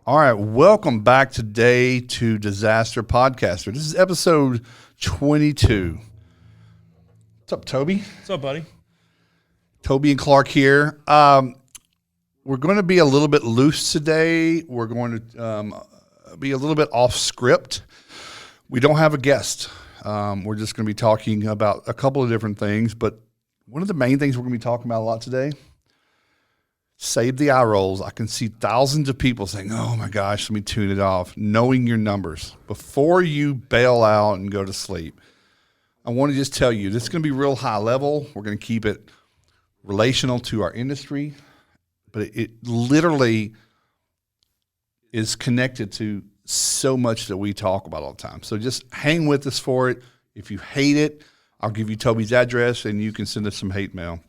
All right, welcome back today to Disaster Podcaster. This is episode 22. What's up, Toby? What's up, buddy? Toby and Clark here. We're going to be a little bit loose today. We're going to be a little bit off script. We don't have a guest. We're just going to be talking about a couple of different things, but one of the main things we're going to be talking about a lot today, save the eye rolls. I can see thousands of people saying, oh my gosh, let me tune it off. Knowing your numbers before you bail out and go to sleep. I want to just tell you, this is going to be real high level. We're going to keep it relational to our industry, but it literally is connected to so much that we talk about all the time. So just hang with us for it. If you hate it, I'll give you Toby's address and you can send us some hate mail.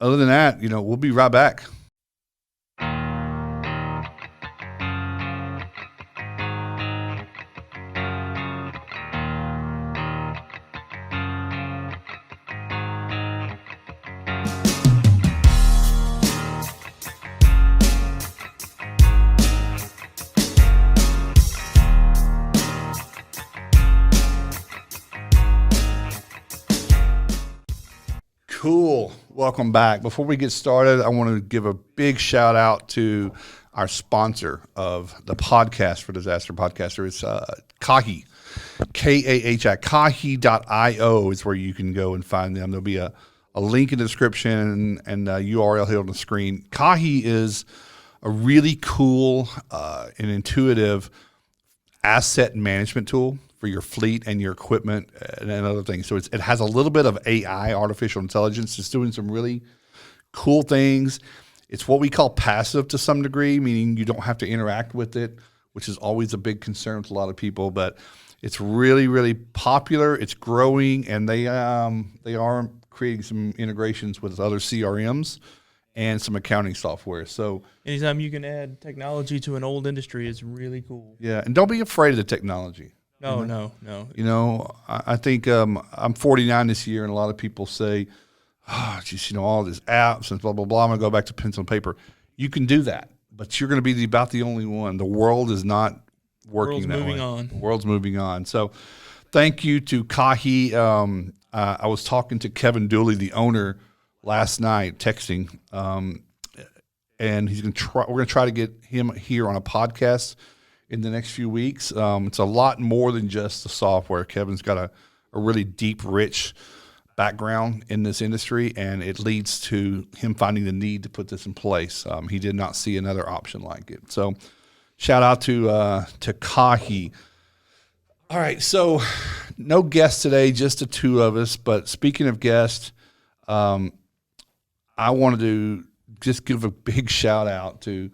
Other than that, we'll be right back. Cool. Welcome back. Before we get started, I want to give a big shout out to our sponsor of the podcast for Disaster Podcaster. It's Kahi, K-A-H-I, Kahi.io is where you can go and find them. There'll be a link in the description and a URL here on the screen. Kahi is a really cool and intuitive asset management tool for your fleet and your equipment and other things. So it has a little bit of AI, artificial intelligence. It's doing some really cool things. It's what we call passive to some degree, meaning you don't have to interact with it, which is always a big concern with a lot of people. But it's really, really popular. It's growing, and they are creating some integrations with other CRMs and some accounting software. So anytime you can add technology to an old industry, it's really cool. Yeah, and don't be afraid of the technology. No. I think I'm 49 this year, and a lot of people say, oh, geez, all these apps and blah, blah, blah. I'm going to go back to pencil and paper. You can do that, but you're going to be about the only one. The world is not working that way. The world's moving on. So thank you to Kahi. I was talking to Kevin Dooley, the owner, last night, texting, and we're going to try to get him here on a podcast in the next few weeks. It's a lot more than just the software. Kevin's got a really deep, rich background in this industry, and it leads to him finding the need to put this in place. He did not see another option like it. So shout out to Kahi. All right, so no guests today, just the two of us. But speaking of guests, I wanted to just give a big shout out to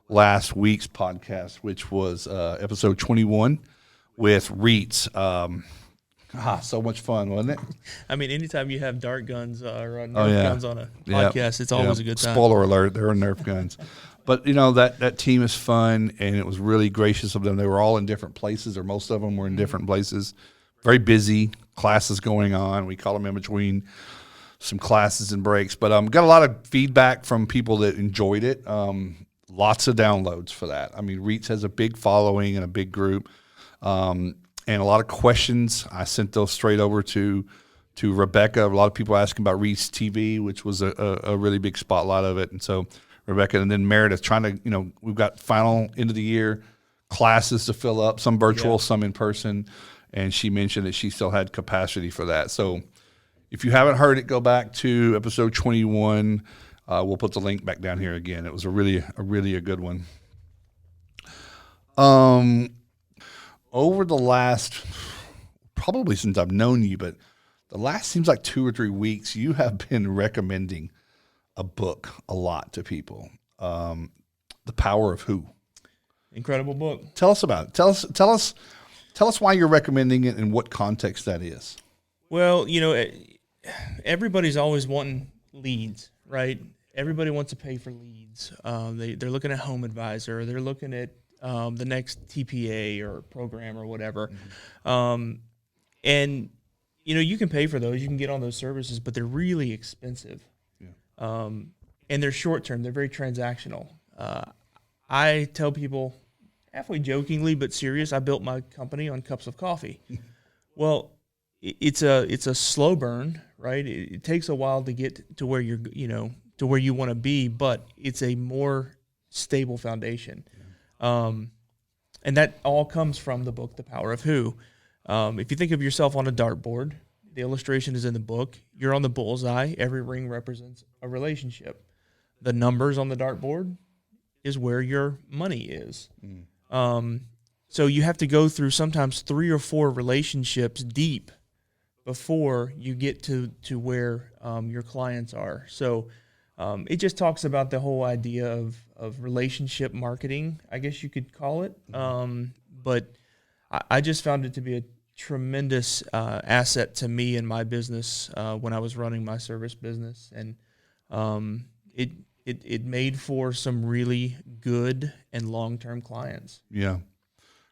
last week's podcast, which was episode 21 with REITs. So much fun, wasn't it? I mean, anytime you have dart guns or Nerf guns on a podcast, it's always a good time. Spoiler alert, there are Nerf guns. But, that team is fun, and it was really gracious of them. They were all in different places, or most of them were in different places. Very busy, classes going on. We call them in between some classes and breaks. But got a lot of feedback from people that enjoyed it. Lots of downloads for that. I mean, REITs has a big following and a big group, and a lot of questions. I sent those straight over to Rebecca. A lot of people asking about REITs TV, which was a really big spotlight of it. And so Rebecca, and then Meredith trying to, we've got final end of the year classes to fill up, some virtual, some in person. And she mentioned that she still had capacity for that. So if you haven't heard it, go back to episode 21. We'll put the link back down here again. It was a really good one. Over the last, probably since I've known you, but the last seems like 2 or 3 weeks, you have been recommending a book a lot to people. The Power of Who. Incredible book. Tell us about it. Tell us why you're recommending it and what context that is. Well, everybody's always wanting leads, right? Everybody wants to pay for leads. They're looking at Home Advisor. They're looking at the next TPA or program or whatever. Mm-hmm. And, you can pay for those. You can get on those services, but they're really expensive. Yeah. And they're short-term. They're very transactional. I tell people, halfway jokingly but serious, I built my company on cups of coffee. Well, it's a slow burn, right? It takes a while to get to where to where you want to be, but it's a more stable foundation. And that all comes from the book, The Power of Who. If you think of yourself on a dartboard, the illustration is in the book. You're on the bullseye. Every ring represents a relationship. The numbers on the dartboard is where your money is. So you have to go through sometimes 3 or 4 relationships deep before you get to where your clients are. So it just talks about the whole idea of relationship marketing, I guess you could call it. But I just found it to be a tremendous asset to me in my business when I was running my service business. And it made for some really good and long-term clients. Yeah.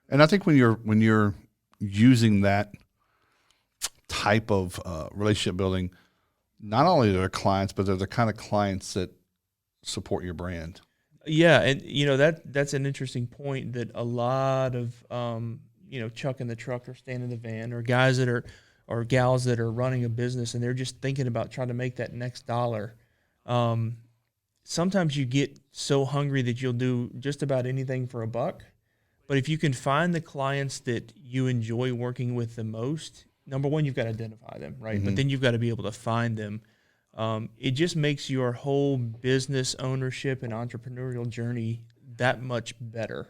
And I think when you're using that type of relationship building, not only are there clients, but they're the kind of clients that support your brand. Yeah, and that's an interesting point, that a lot of Chuck in the truck or Stan in the van, or guys that are, or gals that are running a business and they're just thinking about trying to make that next dollar. Sometimes you get so hungry that you'll do just about anything for a buck. But if you can find the clients that you enjoy working with the most, number one, you've got to identify them, right? But then you've got to be able to find them. It just makes your whole business ownership and entrepreneurial journey that much better,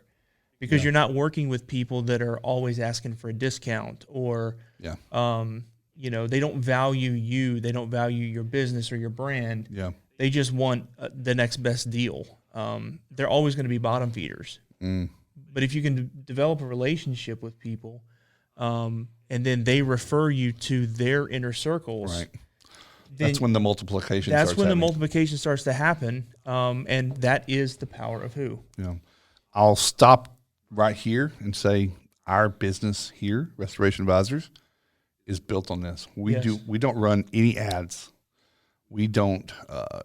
because you're not working with people that are always asking for a discount, or, they don't value you. They don't value your business or your brand. Yeah. They just want the next best deal. They're always going to be bottom feeders. But if you can develop a relationship with people, and then they refer you to their inner circles, right? That's when the multiplication starts to happen, and that is the power of who. Yeah. I'll stop right here and say our business here, Restoration Advisors, is built on this. We don't run any ads. We don't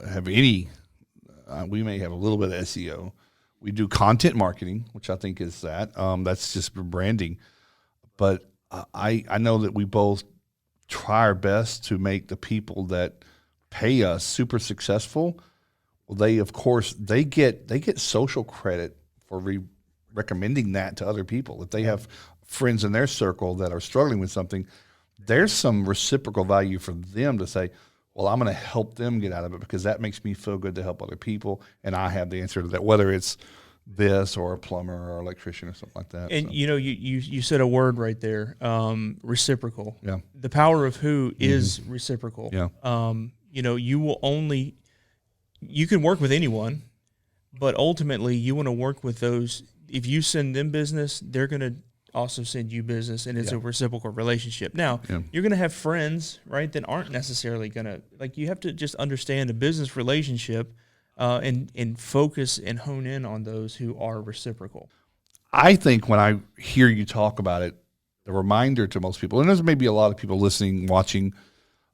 have any. We may have a little bit of SEO. We do content marketing, which I think is that's just branding. But I know that we both try our best to make the people that pay us super successful. Well, they get social credit for recommending that to other people. If they have friends in their circle that are struggling with something, there's some reciprocal value for them to say, well, I'm going to help them get out of it because that makes me feel good to help other people, and I have the answer to that, whether it's this or a plumber or electrician or something like that. And you said a word right there, reciprocal. Yeah. The power of who is reciprocal. Yeah. You can work with anyone, but ultimately you want to work with those. If you send them business, they're going to also send you business, and it's a reciprocal relationship. Now, you're going to have friends, right, that aren't necessarily going to, you have to just understand a business relationship and focus and hone in on those who are reciprocal. I think when I hear you talk about it, the reminder to most people, and there's maybe a lot of people listening, watching,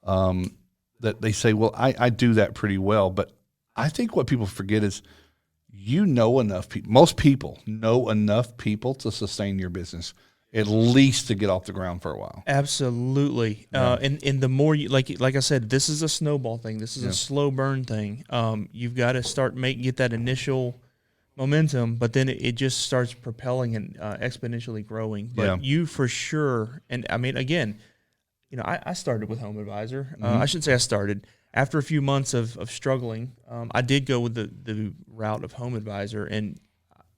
that they say, well, I do that pretty well. But I think what people forget is enough people. Most people know enough people to sustain your business, at least to get off the ground for a while. Absolutely. Yeah. And the more you, like I said, this is a snowball thing. This is a slow burn thing. You've got to start get that initial momentum, but then it just starts propelling and exponentially growing. But you for sure, and I mean, again, I started with Home Advisor. I shouldn't say I started. After a few months of struggling, I did go with the route of Home Advisor, and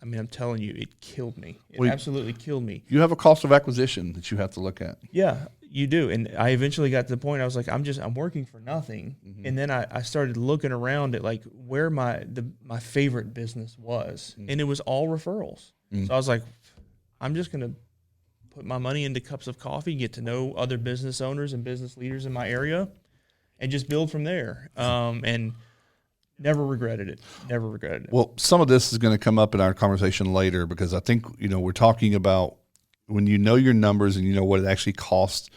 I mean, I'm telling you, it killed me. It absolutely killed me. You have a cost of acquisition that you have to look at. Yeah, you do. And I eventually got to the point I was like, I'm working for nothing. And then I started looking around at where my favorite business was, and it was all referrals. So I was like, I'm just going to put my money into cups of coffee, get to know other business owners and business leaders in my area, and just build from there. And never regretted it. Never regretted it. Well, some of this is going to come up in our conversation later, because I think, we're talking about when you know your numbers and you know what it actually costs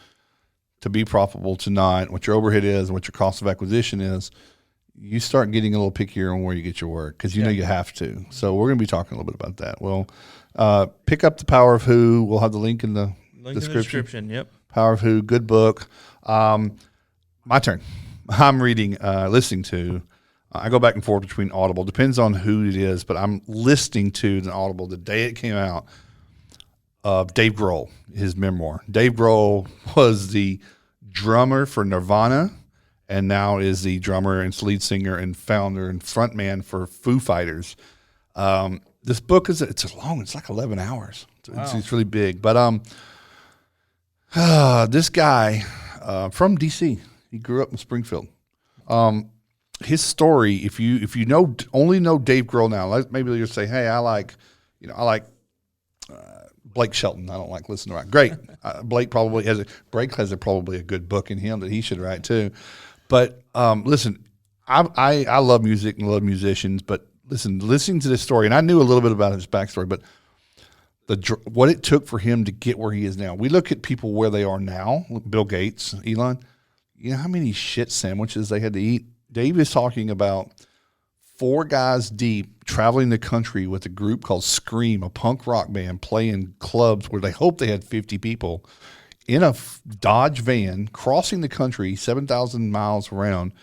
to be profitable to not, what your overhead is and what your cost of acquisition is, you start getting a little pickier on where you get your work because you know you have to. So we're going to be talking a little bit about that. Well, pick up The Power of Who. We'll have the link in the description. Yep. Power of Who, good book. My turn. I'm listening to. I go back and forth between Audible. Depends on who it is, but I'm listening to the Audible the day it came out of Dave Grohl, his memoir. Dave Grohl was the drummer for Nirvana and now is the drummer and lead singer and founder and frontman for Foo Fighters. This book it's long. It's like 11 hours. It's really big. But this guy from D.C., he grew up in Springfield. His story, if you only know Dave Grohl now, maybe you'll say, hey, I like Blake Shelton. I don't like listening to rock. Great. Blake probably has probably a good book in him that he should write too. But listen, I love music and love musicians, but listening to this story, and I knew a little bit about his backstory, but what it took for him to get where he is now. We look at people where they are now, Bill Gates, Elon, you know how many shit sandwiches they had to eat? Dave is talking about 4 guys deep traveling the country with a group called Scream, a punk rock band, playing clubs where they hoped they had 50 people in a Dodge van, crossing the country 7,000 miles around,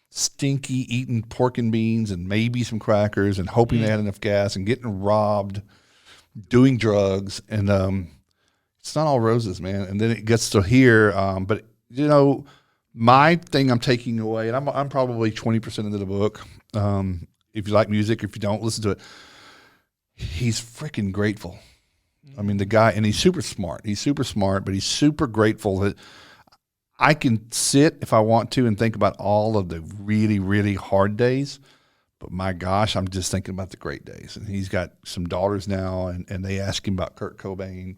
stinky, eating pork and beans and maybe some crackers and hoping they had enough gas and getting robbed, doing drugs. And it's not all roses, man. And then it gets to here. But, you know, my thing I'm taking away, and I'm probably 20% into the book. If you like music, if you don't, listen to it. He's freaking grateful. I mean, the guy, and he's super smart. He's super smart, but he's super grateful that I can sit if I want to and think about all of the really, really hard days. But my gosh, I'm just thinking about the great days. And he's got some daughters now, and they ask him about Kurt Cobain.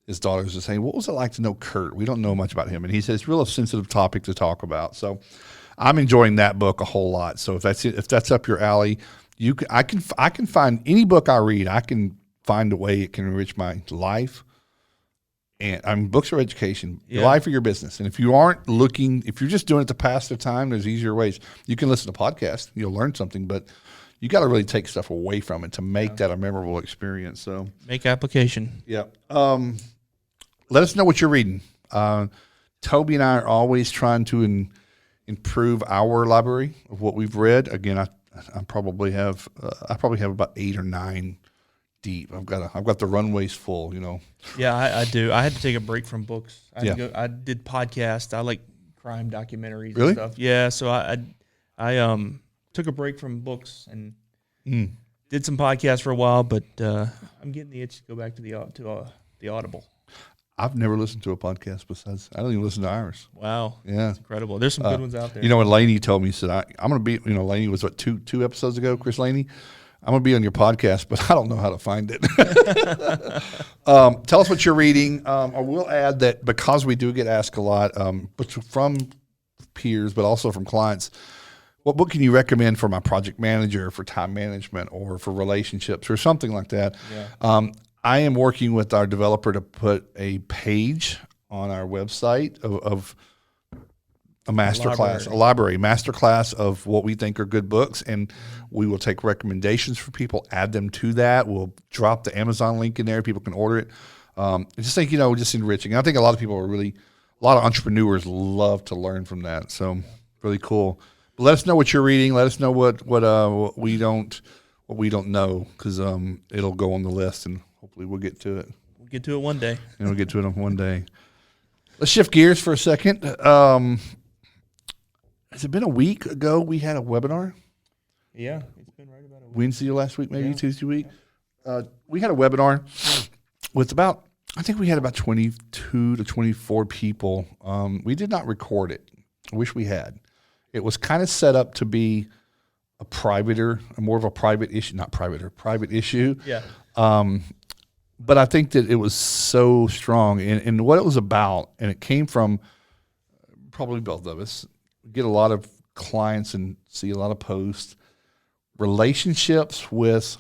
His daughters are saying, what was it like to know Kurt? We don't know much about him. And he says it's real sensitive topic to talk about. So I'm enjoying that book a whole lot. So if that's up your alley, I can find any book I read, I can find a way it can enrich my life. And I mean, books are education, your life or your business. And if you aren't looking, if you're just doing it to pass the time, there's easier ways. You can listen to podcasts, you'll learn something, but you got to really take stuff away from it to make that a memorable experience. So make application. Yeah. Let us know what you're reading. Toby and I are always trying to improve our library of what we've read. Again, I probably have about 8 or 9 deep. I've got the runways full, you know. Yeah, I do. I had to take a break from books. I did podcasts. I like crime documentaries and stuff. Yeah, so I took a break from books and did some podcasts for a while, but I'm getting the itch to go back to the Audible. I've never listened to a podcast besides, I don't even listen to ours. Wow. Yeah. That's incredible. There's some good ones out there. You know, when Laney told me, he said, I'm going to be, you know, Laney was what, two episodes ago, Chris Laney? I'm going to be on your podcast, but I don't know how to find it. Tell us what you're reading. I will add that because we do get asked a lot, but from peers, but also from clients, what book can you recommend for my project manager, for time management, or for relationships, or something like that? Yeah. I am working with our developer to put a page on our website of a master class of what we think are good books, and we will take recommendations for people, add them to that. We'll drop the Amazon link in there. People can order it. I just think, you know, just enriching. I think a lot of people a lot of entrepreneurs love to learn from that. So really cool. But let us know what you're reading. Let us know what we don't know, because it'll go on the list, and hopefully we'll get to it. We'll get to it one day. And we'll get to it one day. Let's shift gears for a second. Has it been a week ago we had a webinar? Yeah, it's been right about a week. Wednesday last week, maybe Tuesday week. We had a webinar with about 22 to 24 people. We did not record it. I wish we had. It was kind of set up to be more of a private issue. Yeah. But I think that it was so strong, and what it was about, and it came from probably both of us. We get a lot of clients and see a lot of posts. Relationships with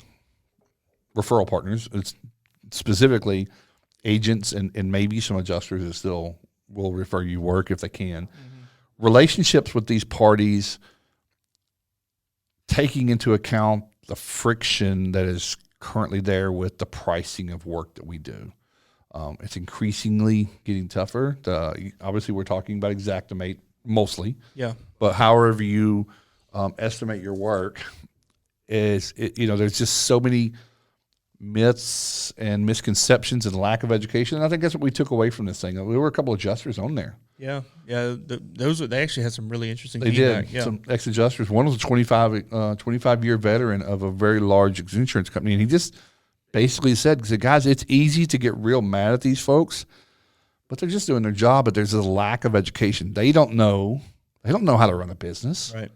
referral partners, it's specifically agents and maybe some adjusters that still will refer you work if they can. Mm-hmm. Relationships with these parties taking into account the friction that is currently there with the pricing of work that we do. It's increasingly getting tougher. Obviously, we're talking about Xactimate mostly. Yeah. But however you estimate your work, there's just so many myths and misconceptions and lack of education. And I think that's what we took away from this thing. There were a couple of adjusters on there. Yeah. They actually had some really interesting They feedback. did. Yeah. Some ex-adjusters. One was a 25-year veteran of a very large insurance company. And he just basically said, guys, it's easy to get real mad at these folks, but they're just doing their job. But there's a lack of education. They don't know how to run a business. Right.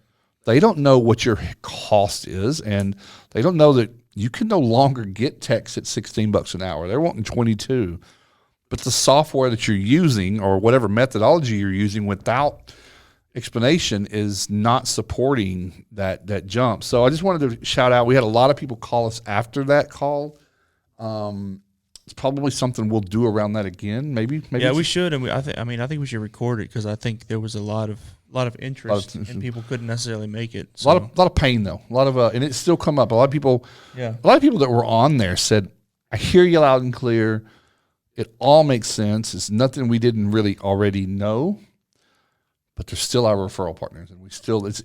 They don't know what your cost is, and they don't know that you can no longer get techs at $16 an hour. They're wanting 22. But the software that you're using or whatever methodology you're using without explanation is not supporting that jump. So I just wanted to shout out. We had a lot of people call us after that call. It's probably something we'll do around that again. Maybe. Yeah, we should, and I think we should record it because I think there was a lot of interest and people couldn't necessarily make it. So. A lot of pain though. A lot of and it's still come up. A lot of people that were on there said, "I hear you loud and clear. It all makes sense. It's nothing we didn't really already know, but they're still our referral partners, and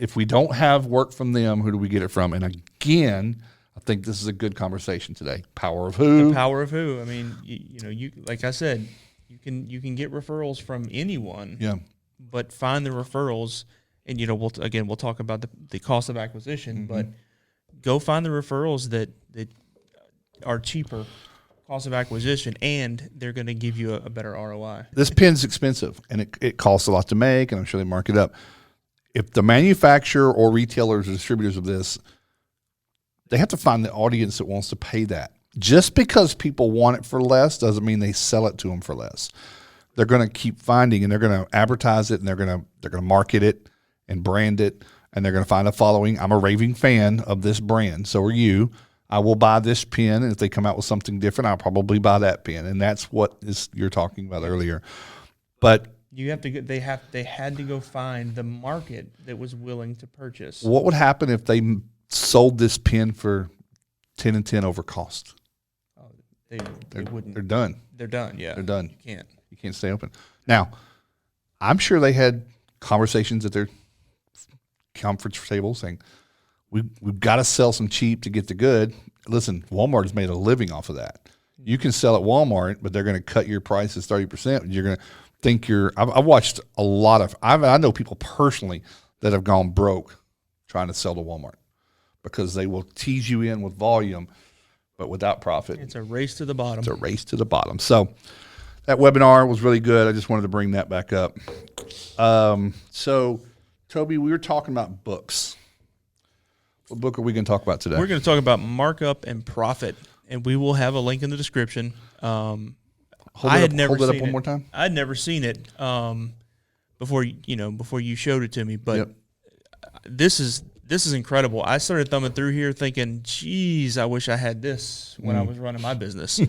if we don't have work from them, who do we get it from?" And again, I think this is a good conversation today. Power of who? The power of who? I mean, you like I said, you can get referrals from anyone. Yeah. But find the referrals, and we'll talk about the cost of acquisition. Mm-hmm. But go find the referrals that are cheaper cost of acquisition, and they're going to give you a better ROI. This pen's expensive, and it costs a lot to make, and I'm sure they mark it up. If the manufacturer or retailers or distributors of this, they have to find the audience that wants to pay that. Just because people want it for less doesn't mean they sell it to them for less. They're going to keep finding, and they're going to advertise it, and they're going to market it and brand it, and they're going to find a following. I'm a raving fan of this brand. So are you. I will buy this pen, and if they come out with something different, I'll probably buy that pen. And that's what you're talking about earlier. But you have to they had to go find the market that was willing to purchase. What would happen if they sold this pen for 10 and 10 over cost? They wouldn't. They're done. They're done. Yeah, they're done. You can't stay open. Now, I'm sure they had conversations at their conference table saying, We've got to sell some cheap to get the good. Listen, Walmart has made a living off of that. You can sell at Walmart, but they're going to cut your prices 30%. You're going to think I've watched a lot of, I know people personally that have gone broke trying to sell to Walmart because they will tease you in with volume, but without profit. It's a race to the bottom. It's a race to the bottom. So that webinar was really good. I just wanted to bring that back up. So, Toby, we were talking about books. What book are we going to talk about today? We're going to talk about Markup and Profit, and we will have a link in the description. Hold it up one more time. I'd never seen it before you showed it to me, but this is incredible. I started thumbing through here thinking, geez, I wish I had this when I was running my business.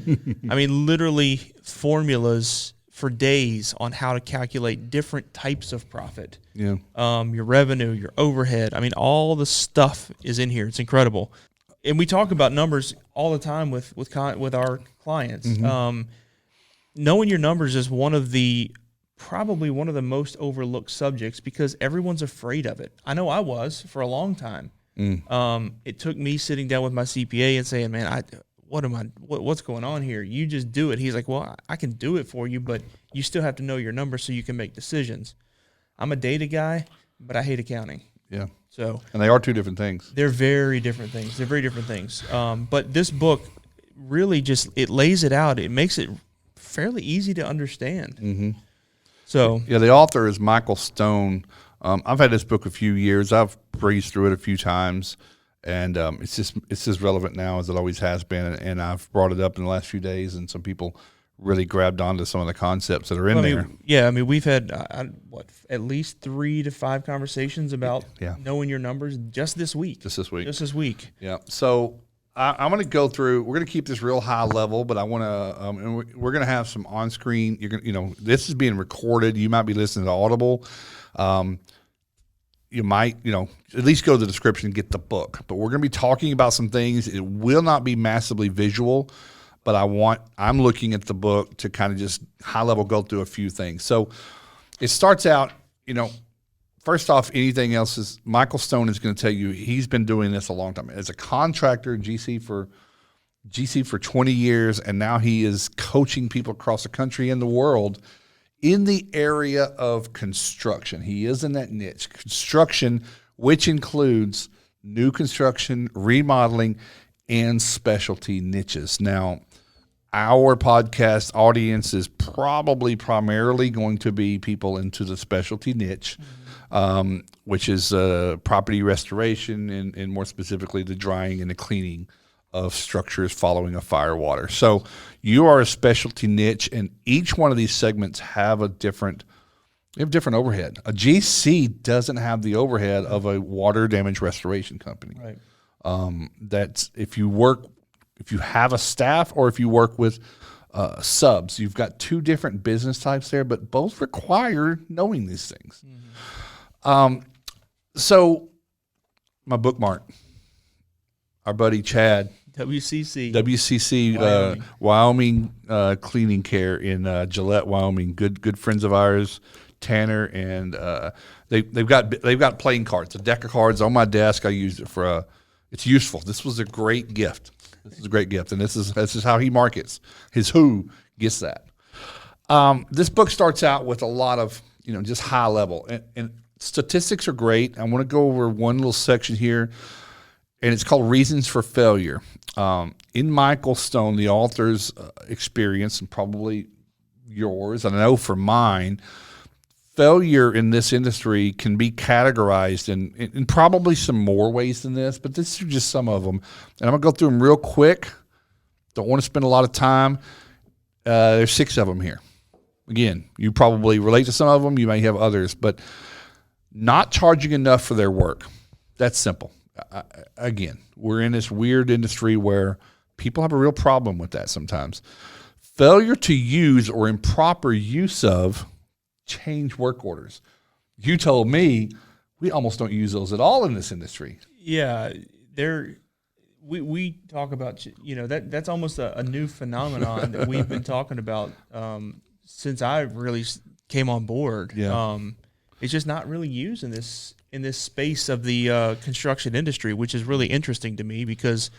I mean, literally formulas for days on how to calculate different types of profit. Yeah. Your revenue, your overhead. I mean, all the stuff is in here. It's incredible. And we talk about numbers all the time with our clients. Mm-hmm. Knowing your numbers is probably one of the most overlooked subjects because everyone's afraid of it. I know I was for a long time. It took me sitting down with my CPA and saying, man, what's going on here? You just do it. He's like, well, I can do it for you, but you still have to know your numbers so you can make decisions. I'm a data guy, but I hate accounting. Yeah. So, and they are two different things. They're very different things. But this book really it lays it out. It makes it fairly easy to understand. Mm-hmm. So yeah, the author is Michael Stone. I've had this book a few years. I've breezed through it a few times. And it's as relevant now as it always has been. And I've brought it up in the last few days, and some people really grabbed onto some of the concepts that are in there. Yeah, I mean, we've had at least 3 to 5 conversations about knowing your numbers just this week. Just this week. Yeah. So I'm going to go through. We're going to keep this real high level, but I want to. And we're going to have some on screen. This is being recorded. You might be listening to Audible. you might, at least go to the description and get the book. But we're going to be talking about some things. It will not be massively visual, but I'm looking at the book to kind of just high level go through a few things. So it starts out, first off, anything else is Michael Stone is going to tell you he's been doing this a long time. As a contractor, GC for 20 years, and now he is coaching people across the country and the world in the area of construction. He is in that niche, construction, which includes new construction, remodeling, and specialty niches. Now, our podcast audience is probably primarily going to be people into the specialty niche, which is property restoration and more specifically the drying and the cleaning of structures following a fire water. So you are a specialty niche, and each one of these segments have different overhead. A GC doesn't have the overhead of a water damage restoration company. Right. That's if you have a staff or if you work with subs, you've got two different business types there, but both require knowing these things. So my bookmark, our buddy Chad, WCC Wyoming Cleaning Care in Gillette, Wyoming. Good friends of ours, Tanner, and they've got playing cards, a deck of cards on my desk. I used it for it's useful. This was a great gift. And this is how he markets. His who gets that. This book starts out with a lot of just high level and statistics are great. I want to go over one little section here, and it's called Reasons for Failure. In Michael Stone, the author's experience, and probably yours, and I know for mine, failure in this industry can be categorized in probably some more ways than this, but this is just some of them. And I'm going to go through them real quick. Don't want to spend a lot of time. There's 6 of them here. Again, you probably relate to some of them. You may have others, but not charging enough for their work. That's simple. Again, we're in this weird industry where people have a real problem with that sometimes. Failure to use or improper use of change work orders. You told me we almost don't use those at all in this industry. Yeah, we talk about that's almost a new phenomenon that we've been talking about since I really came on board. Yeah. It's just not really used in this space of the construction industry, which is really interesting to me because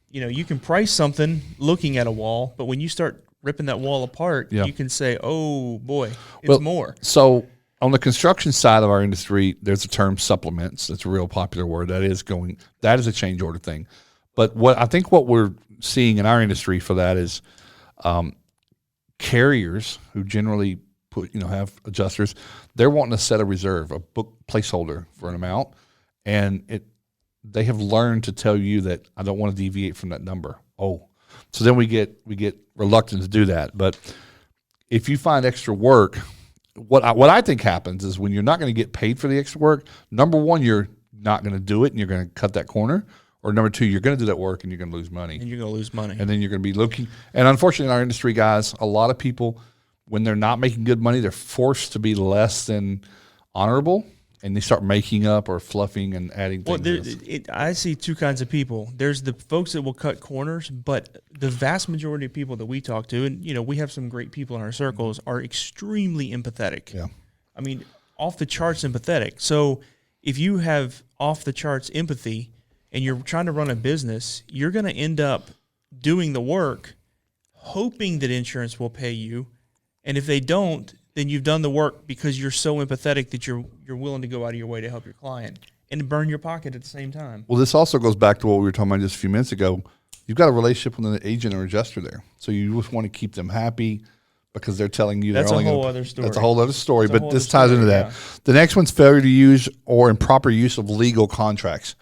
you can price something looking at a wall, but when you start ripping that wall apart, you can say, oh boy, it's more. So on the construction side of our industry, there's a term supplements. That's a real popular word. That is a change order thing. But what we're seeing in our industry for that is carriers who generally have adjusters, they're wanting to set a reserve, a book placeholder for an amount, and they have learned to tell you that I don't want to deviate from that number. So then we get reluctant to do that. But if you find extra work, what I think happens is when you're not going to get paid for the extra work, number one, you're not going to do it and you're going to cut that corner. Or number two, you're going to do that work and you're going to lose money. And you're going to lose money. And then you're going to be looking. And unfortunately, in our industry, guys, a lot of people, when they're not making good money, they're forced to be less than honorable. And they start making up or fluffing and adding things. Well, I see two kinds of people. There's the folks that will cut corners, but the vast majority of people that we talk to, and we have some great people in our circles, are extremely empathetic. Yeah. I mean, off the charts empathetic. So if you have off the charts empathy and you're trying to run a business, you're going to end up doing the work, hoping that insurance will pay you, and if they don't, then you've done the work because you're so empathetic that you're willing to go out of your way to help your client and burn your pocket at the same time. Well, this also goes back to what we were talking about just a few minutes ago. You've got a relationship with an agent or adjuster there, so you just want to keep them happy because they're telling you that's they're a only whole other story. That's a whole other story, but this ties into that. Yeah. The next one's failure to use or improper use of legal contracts.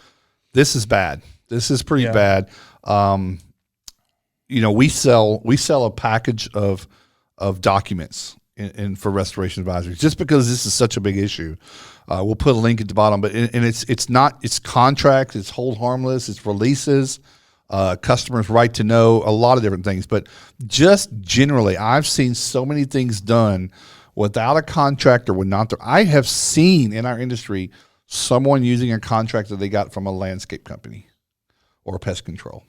This is bad. This is pretty bad. We sell a package of documents and for restoration advisory, just because this is such a big issue. We'll put a link at the bottom, but it's contracts, it's hold harmless, it's releases, customers' right to know, a lot of different things. But just generally, I've seen so many things done without a contractor, I have seen in our industry someone using a contract that they got from a landscape company or pest control.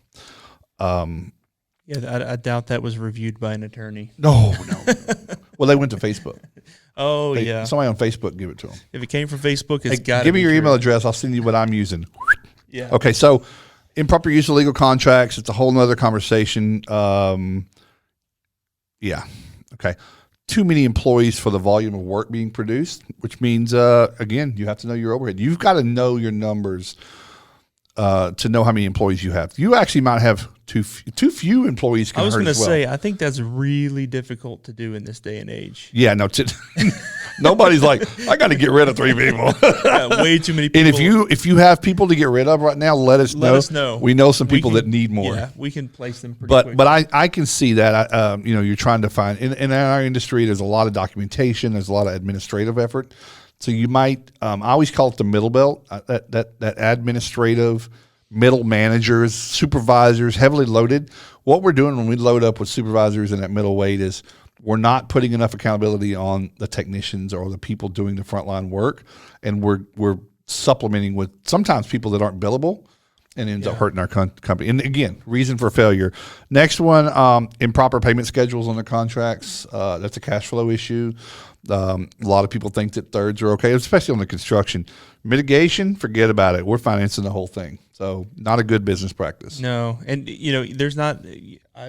Yeah, I doubt that was reviewed by an attorney. No. Well, they went to Facebook. Yeah. Somebody on Facebook give it to them. If it came from Facebook, it's got to give me your true. email address. I'll send you what I'm using. Yeah. Okay, so improper use of legal contracts. It's a whole nother conversation. Yeah. Okay. Too many employees for the volume of work being produced, which means, again, you have to know your overhead. You've got to know your numbers to know how many employees you have. You actually might have too few employees. I was going to say, I think that's really difficult to do in this day and age. Yeah, no, nobody's like, I got to get rid of 3 people. Yeah, way too many people. And if you have people to get rid of right now, let us know. We know some people that need more. Yeah, we can place them pretty quickly. But I can see that. You're trying to find in our industry. There's a lot of documentation. There's a lot of administrative effort. So you might. I always call it the middle belt. That administrative middle managers, supervisors, heavily loaded. What we're doing when we load up with supervisors in that middle weight is we're not putting enough accountability on the technicians or the people doing the frontline work, and we're supplementing with sometimes people that aren't billable, and ends up hurting our company. And again, reason for failure. Next one, improper payment schedules on the contracts. That's a cash flow issue. A lot of people think that thirds are okay, especially on the construction. Mitigation, forget about it. We're financing the whole thing. So not a good business practice. No, and there's not.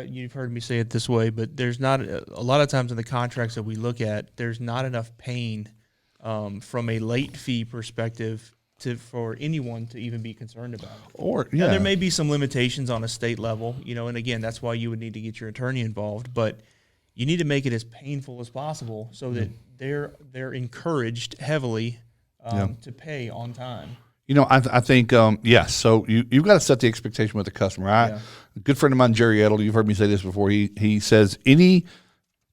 You've heard me say it this way, but there's not a lot of times in the contracts that we look at. There's not enough pain from a late fee perspective for anyone to even be concerned about it. Or Now, there may be some limitations on a state level, and again, that's why you would need to get your attorney involved. But you need to make it as painful as possible so that they're encouraged heavily to pay on time. I think, yes. So you've got to set the expectation with the customer. A good friend of mine, Jerry Edel, you've heard me say this before. He says any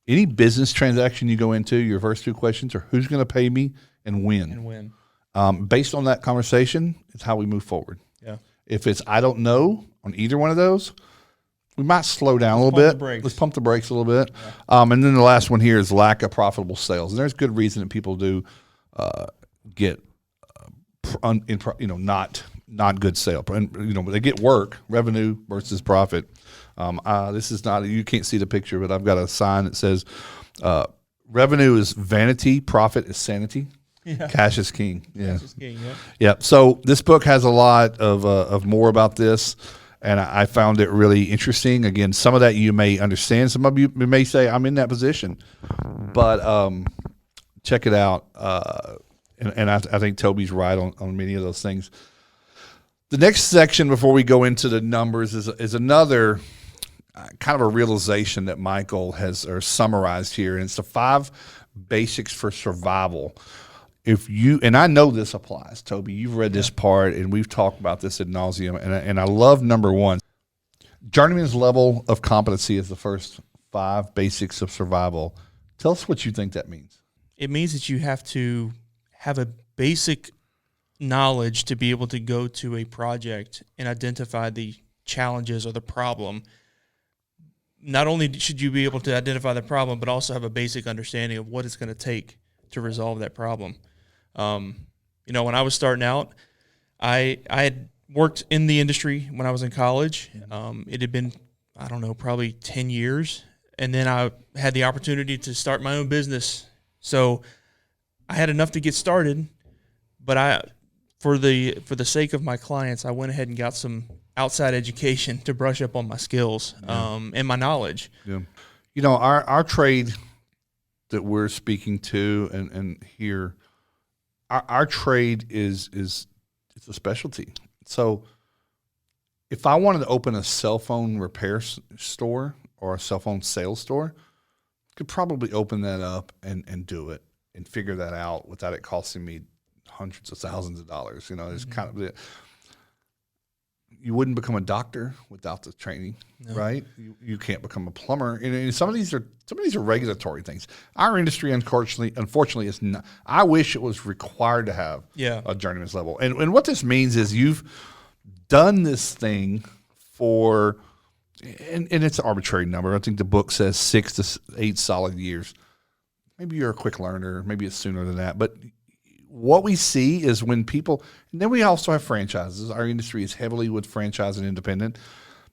business transaction you go into, your first 2 questions are who's going to pay me and when. Based on that conversation, it's how we move forward. Yeah. If it's I don't know on either one of those, we might slow down a little bit. Let's pump the brakes a little bit. Yeah. And then the last one here is lack of profitable sales. And there's good reason that people do get not good sale. And they get work, revenue versus profit. This is not, you can't see the picture, but I've got a sign that says revenue is vanity, profit is sanity. Yeah. Cash is king. Yeah. Cash is king, yeah. So this book has a lot of more about this, and I found it really interesting. Again, some of that you may understand. Some of you may say, I'm in that position. But check it out. And I think Toby's right on many of those things. The next section before we go into the numbers is another kind of a realization that Michael has summarized here, and it's the 5 basics for survival. And I know this applies, Toby. You've read this part, and we've talked about this ad nauseum, and I love number 1. Journeyman's level of competency is the first 5 basics of survival. Tell us what you think that means. It means that you have to have a basic knowledge to be able to go to a project and identify the challenges or the problem. Not only should you be able to identify the problem, but also have a basic understanding of what it's going to take to resolve that problem. When I was starting out, I had worked in the industry when I was in college. It had been, probably 10 years. And then I had the opportunity to start my own business. So I had enough to get started, but for the sake of my clients, I went ahead and got some outside education to brush up on my skills and my knowledge. Yeah. Our trade that we're speaking to and here, our trade is it's a specialty. So if I wanted to open a cell phone repair store or a cell phone sales store, I could probably open that up and do it and figure that out without it costing me hundreds of thousands of dollars. It's kind of it. You wouldn't become a doctor without the training, right? You can't become a plumber. And some of these are regulatory things. Our industry, unfortunately, is not. I wish it was required to have a journeyman's level. And what this means is you've done this thing for, and it's an arbitrary number. I think the book says 6 to 8 solid years. Maybe you're a quick learner. Maybe it's sooner than that. But what we see is when people, and then we also have franchises. Our industry is heavily with franchise and independent.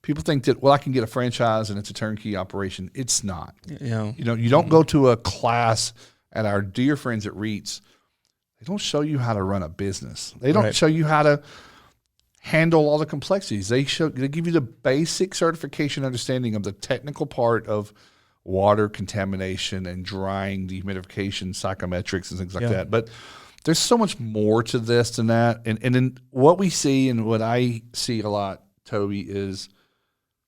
People think that, well, I can get a franchise and it's a turnkey operation. It's not. Yeah. You know, you don't go to a class at our dear friends at REITs. They don't show you how to run a business. They don't show you how to handle all the complexities. They give you the basic certification understanding of the technical part of water contamination and drying, dehumidification, psychometrics, and things like that. But there's so much more to this than that. And then what we see and what I see a lot, Toby, is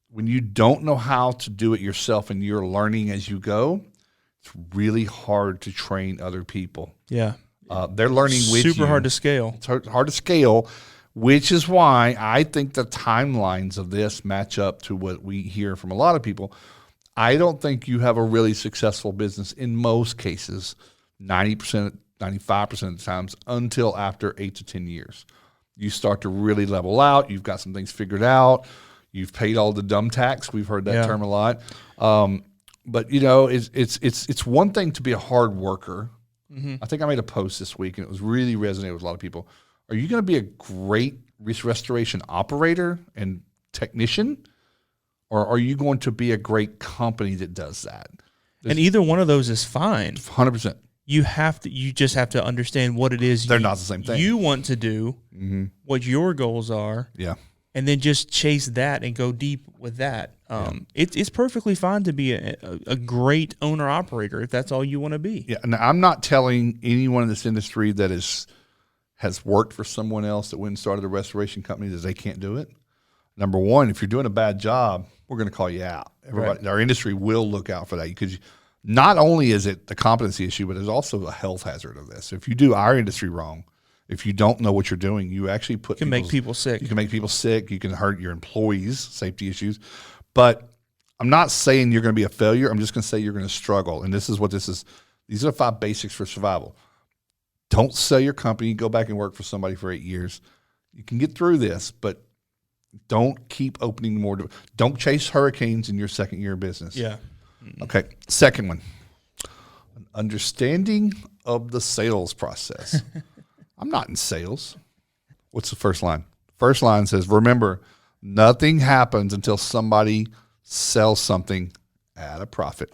when you don't know how to do it yourself and you're learning as you go, it's really hard to train other people. Yeah. They're learning with you. Super hard to scale. It's hard to scale, which is why I think the timelines of this match up to what we hear from a lot of people. I don't think you have a really successful business in most cases, 90%, 95% of the times, until after 8 to 10 years. You start to really level out. You've got some things figured out. You've paid all the dumb tax. We've heard that term a lot. But you know, it's one thing to be a hard worker. Mm-hmm. I think I made a post this week, and it was really resonated with a lot of people. Are you going to be a great restoration operator and technician, or are you going to be a great company that does that? And either one of those is fine. 100%. You just have to understand what it is. They're not the same thing. You want to do, what your goals are. Yeah. And then just chase that and go deep with that. It's perfectly fine to be a great owner operator if that's all you want to be. Yeah, and I'm not telling anyone in this industry that has worked for someone else that went and started a restoration company that they can't do it. Number one, if you're doing a bad job, we're going to call you out. Everybody, our industry will look out for that, because not only is it the competency issue, but there's also a health hazard of this. If you do our industry wrong, if you don't know what you're doing, you actually make people sick. You can make people sick. You can hurt your employees, safety issues. But I'm not saying you're going to be a failure. I'm just going to say you're going to struggle. And this is what this is. These are the 5 basics for survival. Don't sell your company. Go back and work for somebody for 8 years. You can get through this, but don't keep opening more. Don't chase hurricanes in your second year of business. Yeah. Okay. Second one, an understanding of the sales process. I'm not in sales. What's the first line? First line says, remember, nothing happens until somebody sells something at a profit.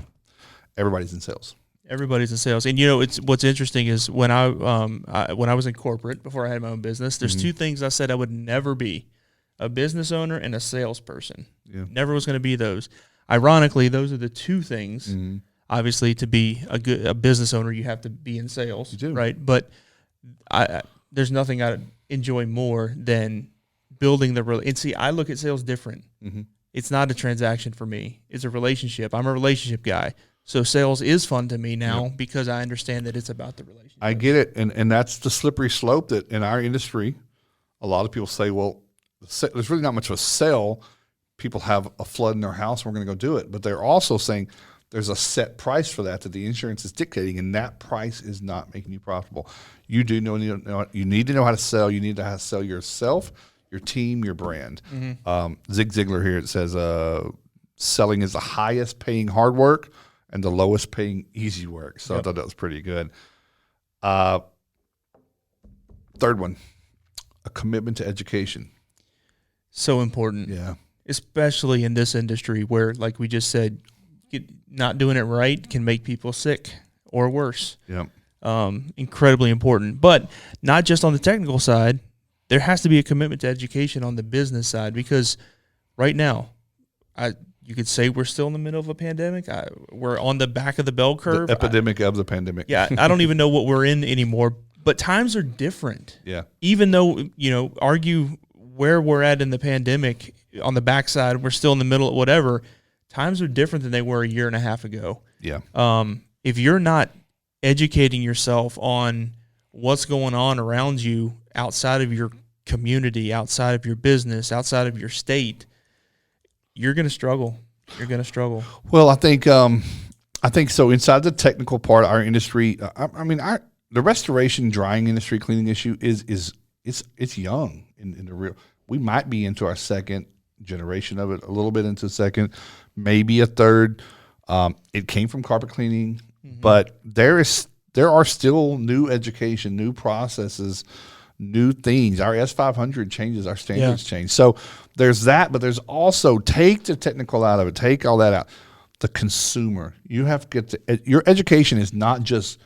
Everybody's in sales. Everybody's in sales. And, you know, what's interesting is when I was in corporate, before I had my own business, there's 2 things I said I would never be: a business owner and a salesperson. Yeah. Never was going to be those. Ironically, those are the 2 things. Obviously, to be a business owner, you have to be in sales, right? But there's nothing I enjoy more than building and see, I look at sales different. It's not a transaction for me. It's a relationship. I'm a relationship guy. So sales is fun to me now because I understand that it's about the relationship. I get it. And that's the slippery slope that in our industry, a lot of people say, well, there's really not much of a sell. People have a flood in their house, and we're going to go do it. But they're also saying there's a set price for that the insurance is dictating, and that price is not making you profitable. You do know you need to know how to sell. You need to know how to sell yourself, your team, your brand. Zig Ziglar here, it says selling is the highest paying hard work and the lowest paying easy work. So I thought that was pretty good. Third one, a commitment to education. So important. Yeah. Especially in this industry where, like we just said, not doing it right can make people sick or worse. Yeah. Incredibly important. But not just on the technical side, there has to be a commitment to education on the business side, because right now, you could say we're still in the middle of a pandemic. We're on the back of the bell curve. The epidemic of the pandemic. Yeah, I don't even know what we're in anymore, but times are different. Yeah. Even though, argue where we're at in the pandemic, on the backside, we're still in the middle of whatever, times are different than they were a year and a half ago. Yeah. If you're not educating yourself on what's going on around you outside of your community, outside of your business, outside of your state, you're going to struggle. You're going to struggle. Well, I think so. Inside the technical part of our industry, the restoration drying industry cleaning issue is young in the real. We might be into our second generation of it, a little bit into the second, maybe a third. It came from carpet cleaning, but there's there are still new education, new processes, new things. Our S500 changes, our standards change. So there's that, but there's also, take the technical out of it, take all that out. The consumer, you have to get your education is not just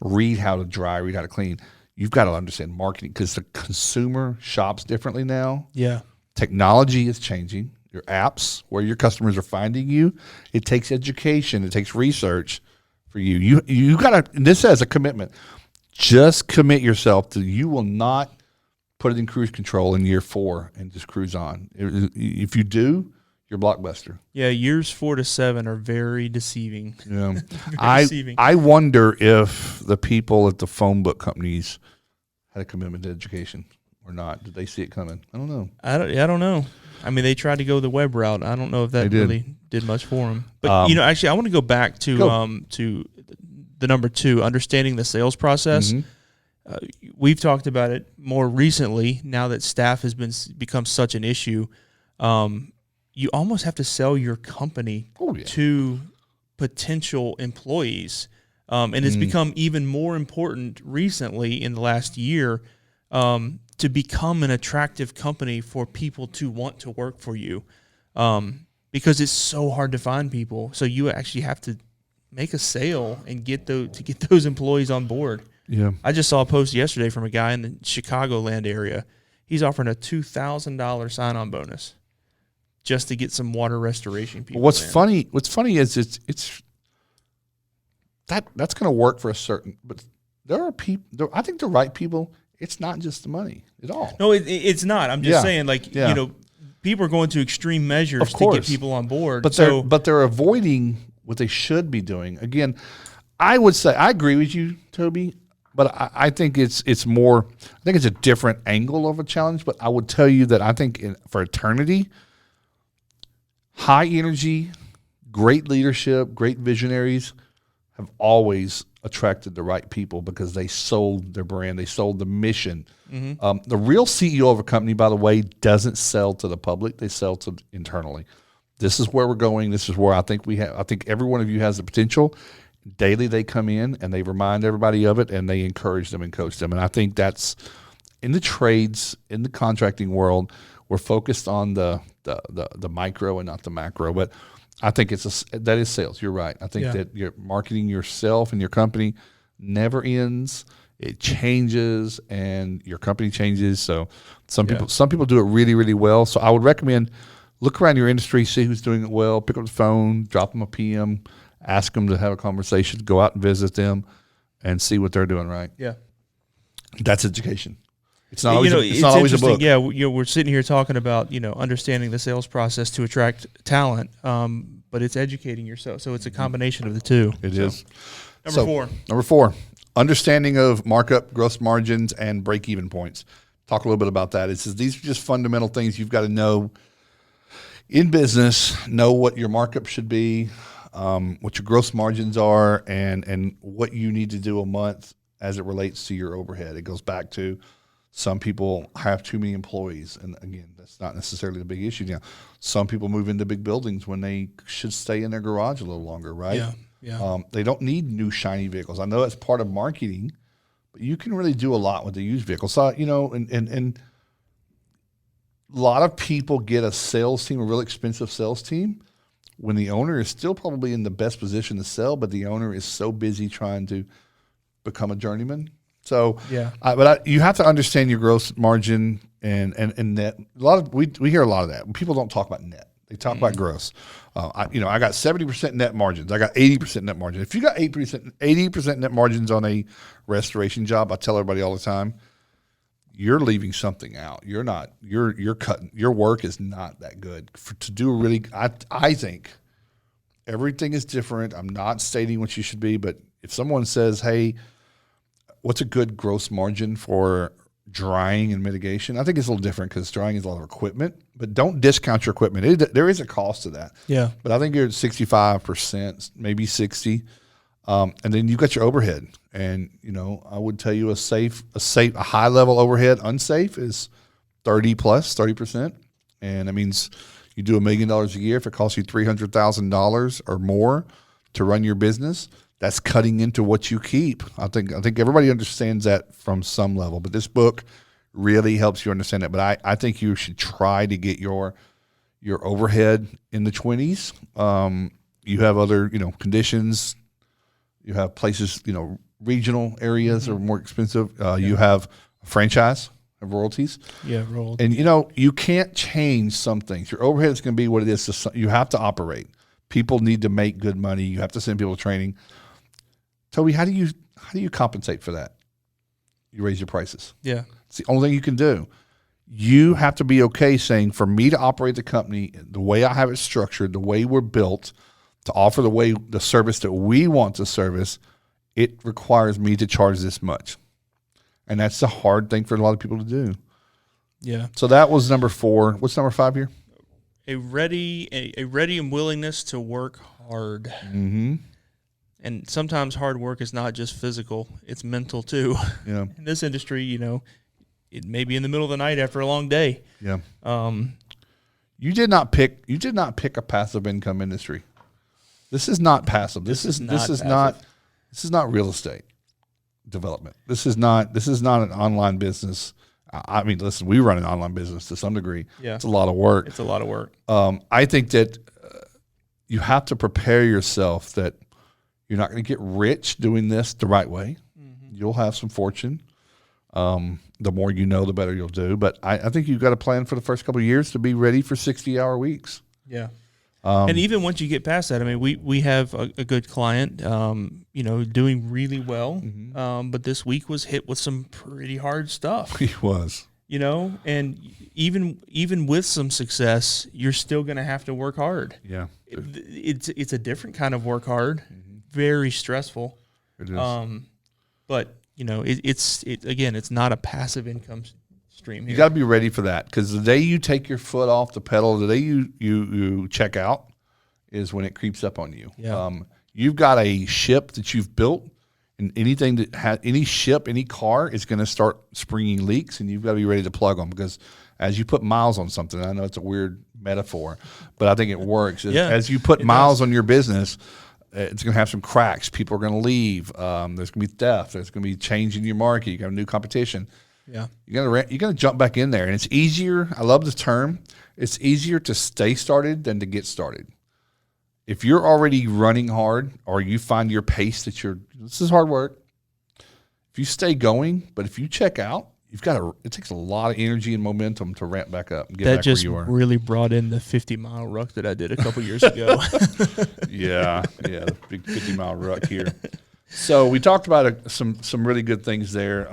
read how to dry, read how to clean. You've got to understand marketing, because the consumer shops differently now. Yeah. Technology is changing. Your apps, where your customers are finding you, it takes education, it takes research for you. You got to, this as a commitment, just commit yourself to, you will not put it in cruise control in year 4 and just cruise on. If you do, you're blockbuster. Yeah, years 4 to 7 are very deceiving. Yeah. Deceiving. I wonder if the people at the phone book companies had a commitment to education or not. Did they see it coming? I don't know. I don't know. I mean, they tried to go the web route. I don't know if that really did much for them. But actually, I want to go back to the number 2, understanding the sales process. Mm-hmm. We've talked about it more recently now that staff has become such an issue. You almost have to sell your company to potential employees. And it's become even more important recently in the last year to become an attractive company for people to want to work for you, because it's so hard to find people. So you actually have to make a sale and get those employees on board. Yeah, I just saw a post yesterday from a guy in the Chicagoland area. He's offering a $2,000 sign-on bonus just to get some water restoration people. What's funny is it's that's going to work for a certain, but there are people. I think the right people. It's not just the money at all. No, it's not. I'm just saying, people are going to extreme measures to get people on board. But they're avoiding what they should be doing. Again, I would say I agree with you, Toby, but I think it's more. I think it's a different angle of a challenge. But I would tell you that I think for eternity, high energy, great leadership, great visionaries have always attracted the right people because they sold their brand, they sold the mission. Mm-hmm. The real CEO of a company, by the way, doesn't sell to the public; they sell to internally. This is where we're going. This is where I think I think every one of you has the potential. Daily, they come in and they remind everybody of it, and they encourage them and coach them. And I think that's in the trades, in the contracting world, we're focused on the micro and not the macro, but. I think that is sales. You're right. I think that you're marketing yourself and your company never ends. It changes, and your company changes. So some people do it really, really well. So I would recommend look around your industry, see who's doing it well. Pick up the phone, drop them a PM, ask them to have a conversation. Go out and visit them, and see what they're doing right. Yeah, that's education. It's not always. It's not always a book. Yeah, we're sitting here talking about understanding the sales process to attract talent, but it's educating yourself. So it's a combination of the two. It is. Number 4, understanding of markup, gross margins, and break-even points. Talk a little bit about that. It says these are just fundamental things you've got to know in business. Know what your markup should be, what your gross margins are, and what you need to do a month as it relates to your overhead. It goes back to. Some people have too many employees, and again, that's not necessarily the big issue now. Some people move into big buildings when they should stay in their garage a little longer, right? Yeah. They don't need new shiny vehicles. I know that's part of marketing, but you can really do a lot with the used vehicles. So, and a lot of people get a sales team, a really expensive sales team, when the owner is still probably in the best position to sell, but the owner is so busy trying to become a journeyman. So, you have to understand your gross margin and net. We hear a lot of that. People don't talk about net; they talk about gross. I got 70% net margins. I got 80% net margin. If you got 80% net margins on a restoration job, I tell everybody all the time, you're leaving something out. You're not. You're cutting. Your work is not that good to do. Really, I think everything is different. I'm not stating what you should be, but if someone says, "Hey," what's a good gross margin for drying and mitigation? I think it's a little different because drying is a lot of equipment, but don't discount your equipment. There is a cost to that. Yeah. But I think you're at 65%, maybe 60%. And then you've got your overhead. And, I would tell you a high level overhead, unsafe is 30%. And that means you do $1 million a year. If it costs you $300,000 or more to run your business, that's cutting into what you keep. I think everybody understands that from some level, but this book really helps you understand that. But I think you should try to get your overhead in the 20s. You have other, conditions. You have places, regional areas are more expensive. You have a franchise of royalties. Yeah, royalties. And, you can't change some things. Your overhead is going to be what it is. You have to operate. People need to make good money. You have to send people to training. Toby, how do you compensate for that? You raise your prices. Yeah. It's the only thing you can do. You have to be okay saying, for me to operate the company the way I have it structured, the way we're built, to offer the service that we want to service, it requires me to charge this much. And that's a hard thing for a lot of people to do. Yeah. So that was number 4. What's number 5 here? A ready and willingness to work hard. Mm-hmm. And sometimes hard work is not just physical; it's mental too. Yeah. In this industry, it may be in the middle of the night after a long day. Yeah. You did not pick a passive income industry. This is not passive. This is not real estate development. This is not an online business. I mean, listen, we run an online business to some degree. Yeah. It's a lot of work. It's a lot of work. I think that you have to prepare yourself that you're not going to get rich doing this the right way. Mm-hmm. You'll have some fortune. The more you know, the better you'll do. But I think you've got to plan for the first couple of years to be ready for 60-hour weeks. Yeah. And even once you get past that, I mean, we have a good client, doing really well. Mm-hmm. But this week was hit with some pretty hard stuff. He was. And even with some success, you're still going to have to work hard. Yeah. It's a different kind of work hard, mm-hmm. very stressful. It is. But it's not a passive income stream here. You got to be ready for that, because the day you take your foot off the pedal, the day you check out, is when it creeps up on you. Yeah. You've got a ship that you've built, and anything that has any ship, any car is going to start springing leaks, and you've got to be ready to plug them, because as you put miles on something, I know it's a weird metaphor, but I think it works. Yeah, as you put miles on your business, it's going to have some cracks. People are going to leave. There's going to be theft. There's going to be change in your market. You got a new competition. Yeah, you're gonna jump back in there, and it's easier. I love the term. It's easier to stay started than to get started. If you're already running hard, or you find your pace that this is hard work. If you stay going, but if you check out, it takes a lot of energy and momentum to ramp back up and get back where you are. That just really brought in the 50-mile ruck that I did a couple years ago. Yeah, the big 50-mile ruck here. So we talked about some really good things there.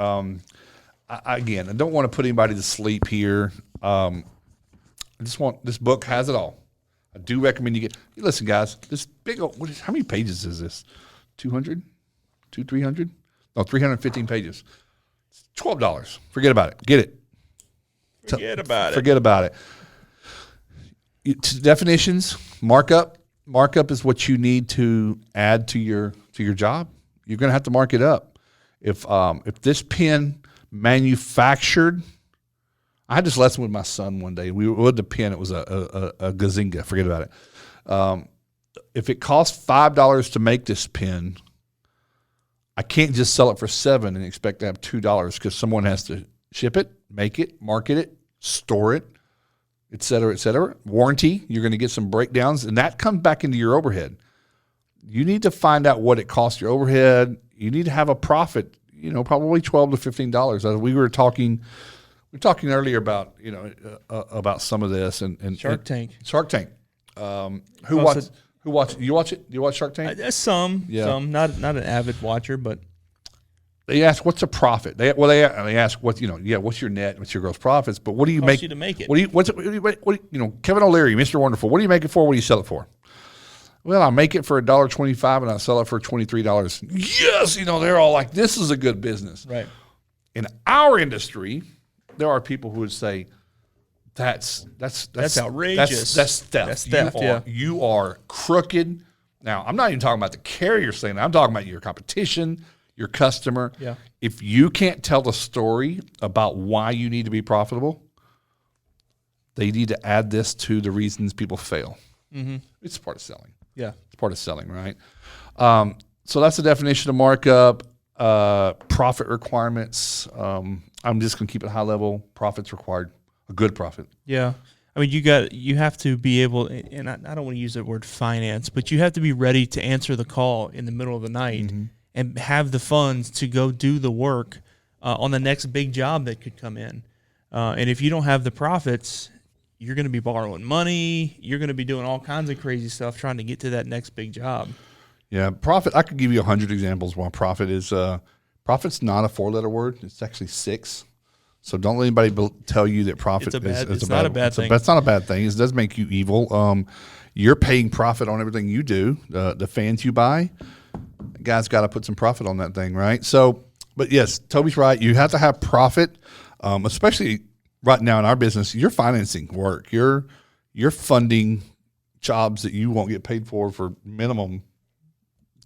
I don't want to put anybody to sleep here. This book has it all. I do recommend you listen, guys, this big old, how many pages is this? 200? 300? No, 315 pages. It's $12. Forget about it. Get it. Forget about it. Definitions, markup. Markup is what you need to add to your job. You're going to have to mark it up. If this pen manufactured, I had this lesson with my son one day. We would the pen. It was a Gazinga. Forget about it. If it costs $5 to make this pen, I can't just sell it for $7 and expect to have $2, because someone has to ship it, make it, market it, store it, et cetera, et cetera. Warranty, you're going to get some breakdowns, and that comes back into your overhead. You need to find out what it costs your overhead. You need to have a profit, probably $12 to $15. We were talking earlier about, about some of this and Shark Tank. Who watch? You watch it? Do you watch Shark Tank? Some. Not an avid watcher, but they ask, what's a profit? They ask what's your net, what's your gross profits, but what do you make? You to make it? Kevin O'Leary, Mr. Wonderful. What do you make it for? What do you sell it for? Well, I make it for $1.25 and I sell it for $23. Yes, they're all like, this is a good business. Right. In our industry, there are people who would say, that's outrageous. That's theft. You are crooked. Now, I'm not even talking about the carrier saying that. I'm talking about your competition, your customer. Yeah. If you can't tell the story about why you need to be profitable, they need to add this to the reasons people fail. Mm-hmm. It's part of selling. Yeah. It's part of selling, right? So that's the definition of markup. Profit requirements. I'm just going to keep it high level. Profits required. A good profit. Yeah. I mean, you have to be able, and I don't want to use the word finance, but you have to be ready to answer the call in the middle of the night and have the funds to go do the work on the next big job that could come in. And if you don't have the profits, you're going to be borrowing money. You're going to be doing all kinds of crazy stuff trying to get to that next big job. Yeah, profit. I could give you 100 examples why profit is. Profit's not a 4-letter word. It's actually 6. So don't let anybody tell you that profit it's not a bad thing. That's not a bad thing. It does make you evil. You're paying profit on everything you do. The fans you buy, guys got to put some profit on that thing, right? So, but yes, Toby's right. You have to have profit, especially right now in our business. You're financing work. You're funding jobs that you won't get paid for minimum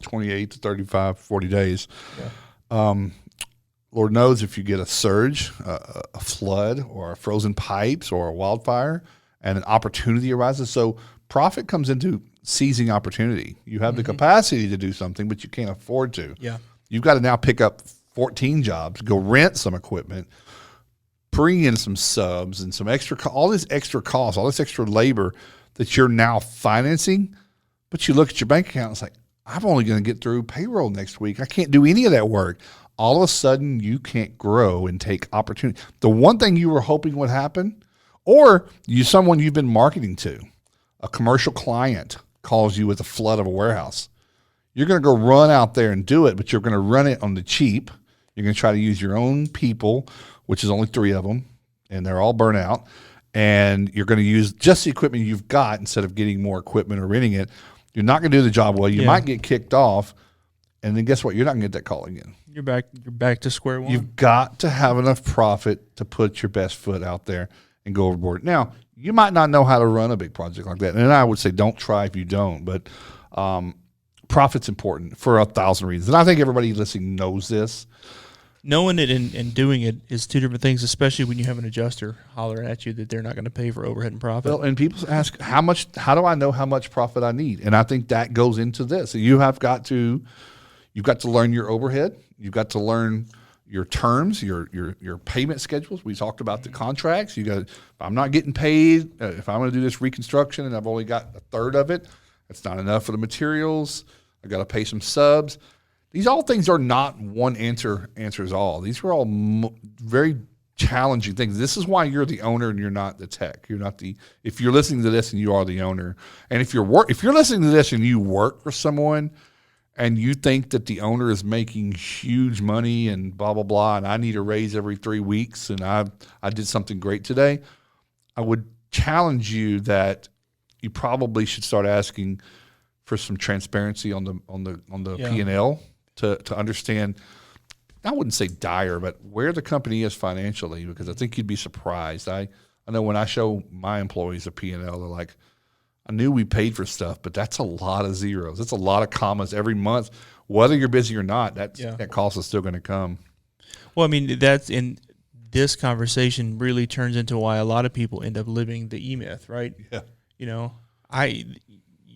28 to 35, 40 days. Yeah. Lord knows if you get a surge, a flood, or frozen pipes, or a wildfire, and an opportunity arises. So profit comes into seizing opportunity. You have the capacity to do something, but you can't afford to. Yeah. You've got to now pick up 14 jobs, go rent some equipment, bring in some subs and some extra, all this extra cost, all this extra labor that you're now financing. But you look at your bank account and it's like, I'm only going to get through payroll next week. I can't do any of that work. All of a sudden, you can't grow and take opportunity. The one thing you were hoping would happen, or someone you've been marketing to, a commercial client calls you with a flood of a warehouse. You're going to go run out there and do it, but you're going to run it on the cheap. You're going to try to use your own people, which is only 3 of them, and they're all burnt out. And you're going to use just the equipment you've got instead of getting more equipment or renting it. You're not going to do the job well. You might get kicked off, and then guess what? You're not going to get that call again. You're back to square one. You've got to have enough profit to put your best foot out there and go overboard. Now, you might not know how to run a big project like that, and I would say don't try if you don't. But profit's important for 1,000 reasons, and I think everybody listening knows this. Knowing it and doing it is 2 different things, especially when you have an adjuster hollering at you that they're not going to pay for overhead and profit. Well, and people ask, how do I know how much profit I need? And I think that goes into this. You've got to learn your overhead. You've got to learn your terms, your payment schedules. We talked about the contracts. If I'm not getting paid, if I'm going to do this reconstruction and I've only got a third of it, that's not enough for the materials. I got to pay some subs. These all things are not one answers all. These are all very challenging things. This is why you're the owner and you're not the tech. You're not if you're listening to this and you are the owner, and if you're listening to this and you work for someone and you think that the owner is making huge money and blah, blah, blah, and I need a raise every 3 weeks and I did something great today, I would challenge you that you probably should start asking for some transparency on the P&L to understand, I wouldn't say dire, but where the company is financially, because I think you'd be surprised. I know when I show my employees a P&L, they're like, I knew we paid for stuff, but that's a lot of zeros. That's a lot of commas every month. Whether you're busy or not, that cost is still going to come. Well, I mean, that's in this conversation really turns into why a lot of people end up living the E-myth, right? Yeah. You know,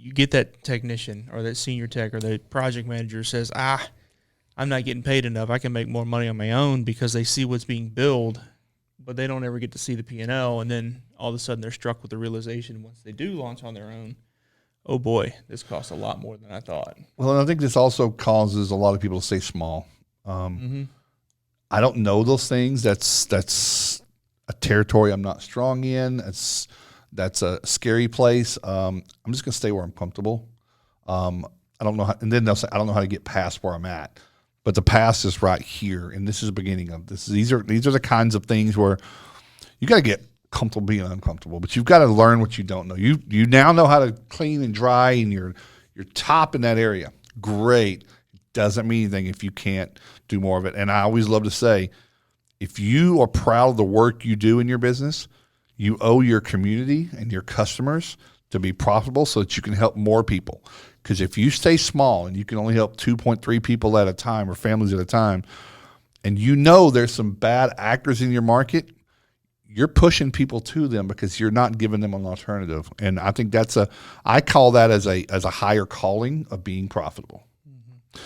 you get that technician or that senior tech or the project manager says, I'm not getting paid enough. I can make more money on my own, because they see what's being billed, but they don't ever get to see the P&L. And then all of a sudden they're struck with the realization once they do launch on their own, oh boy, this costs a lot more than I thought. Well, and I think this also causes a lot of people to stay small. I don't know those things. That's a territory I'm not strong in. That's a scary place. I'm just going to stay where I'm comfortable. I don't know how, and then they'll say, I don't know how to get past where I'm at. But the past is right here, and this is the beginning of this. These are the kinds of things where you got to get comfortable being uncomfortable, but you've got to learn what you don't know. You now know how to clean and dry, and you're top in that area. Great. Doesn't mean anything if you can't do more of it. And I always love to say, if you are proud of the work you do in your business, you owe your community and your customers to be profitable so that you can help more people. Because if you stay small and you can only help 2.3 people at a time or families at a time, and you know there's some bad actors in your market, you're pushing people to them because you're not giving them an alternative. And I think I call that as a higher calling of being profitable. Mm-hmm.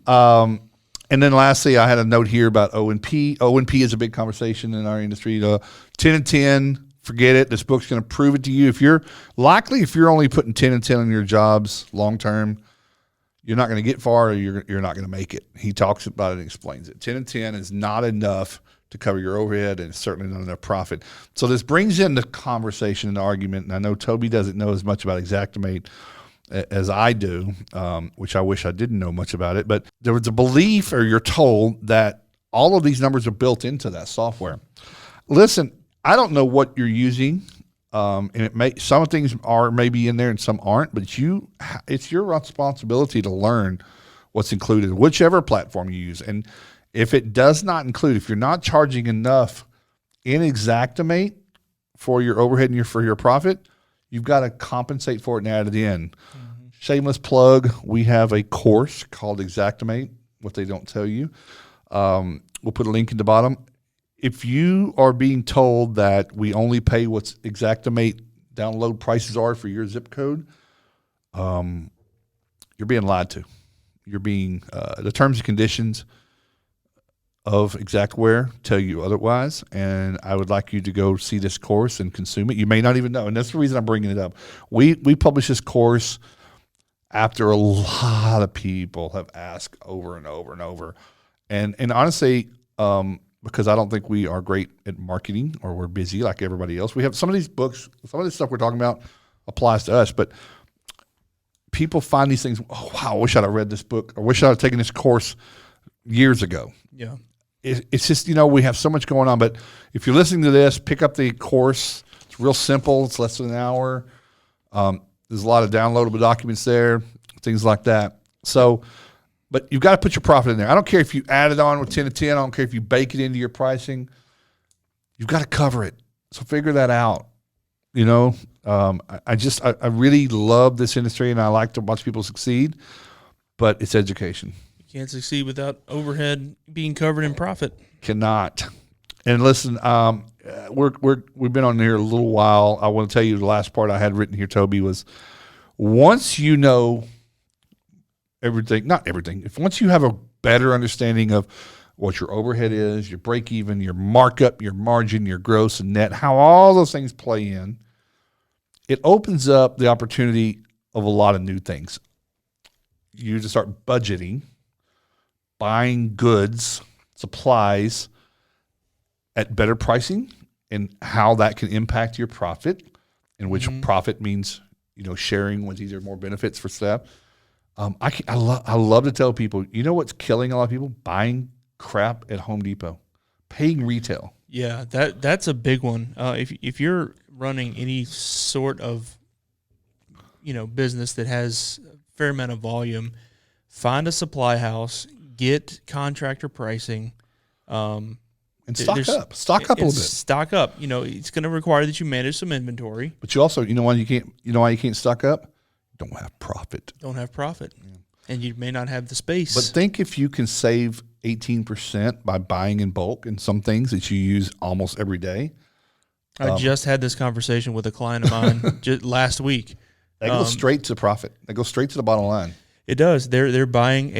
And then lastly, I had a note here about O&P. O&P is a big conversation in our industry. 10 and 10, forget it. This book's going to prove it to you. If you're only putting 10 and 10 on your jobs long term, you're not going to get far, or you're not going to make it. He talks about it and explains it. 10 and 10 is not enough to cover your overhead, and it's certainly not enough profit. So this brings in the conversation and the argument, and I know Toby doesn't know as much about Xactimate as I do, which I wish I didn't know much about it, but there was a belief, or you're told, that all of these numbers are built into that software. Listen, I don't know what you're using, and some things are maybe in there and some aren't, but it's your responsibility to learn what's included, whichever platform you use. And if it does not include, if you're not charging enough in Xactimate for your overhead and for your profit, you've got to compensate for it and add it in. Mm-hmm. Shameless plug, we have a course called Xactimate, what they don't tell you. We'll put a link in the bottom. If you are being told that we only pay what's Xactimate download prices are for your zip code, you're being lied to. You're being, the terms and conditions of Xactware tell you otherwise, and I would like you to go see this course and consume it. You may not even know, and that's the reason I'm bringing it up. We publish this course after a lot of people have asked over and over and over, and honestly, because I don't think we are great at marketing, or we're busy like everybody else. We have some of these books, some of this stuff we're talking about applies to us, but people find these things. Oh wow, I wish I'd have read this book. I wish I'd have taken this course years ago. Yeah. It's just, we have so much going on. But if you're listening to this, pick up the course. It's real simple. It's less than an hour. There's a lot of downloadable documents there, things like that. So, but you've got to put your profit in there. I don't care if you add it on with 10 to 10. I don't care if you bake it into your pricing. You've got to cover it. So figure that out. I really love this industry, and I like to watch people succeed, but it's education. Can't succeed without overhead being covered in profit. Cannot. And listen, we've been on here a little while. I want to tell you the last part I had written here, Toby, was once you know everything, not everything, once you have a better understanding of what your overhead is, your break even, your markup, your margin, your gross and net, how all those things play in, it opens up the opportunity of a lot of new things. You just start budgeting, buying goods, supplies at better pricing, and how that can impact your profit, and which profit means, sharing with either more benefits for staff. I love to tell people, what's killing a lot of people? Buying crap at Home Depot, paying retail. Yeah, that's a big one. If you're running any sort of, business that has a fair amount of volume, find a supply house, get contractor pricing, and stock up a little bit. Stock up. It's going to require that you manage some inventory. But you also, why you can't stock up? Don't have profit. Yeah. And you may not have the space. But think if you can save 18% by buying in bulk in some things that you use almost every day. I just had this conversation with a client of mine just last week. That goes straight to profit. That goes straight to the bottom line. It does. They're buying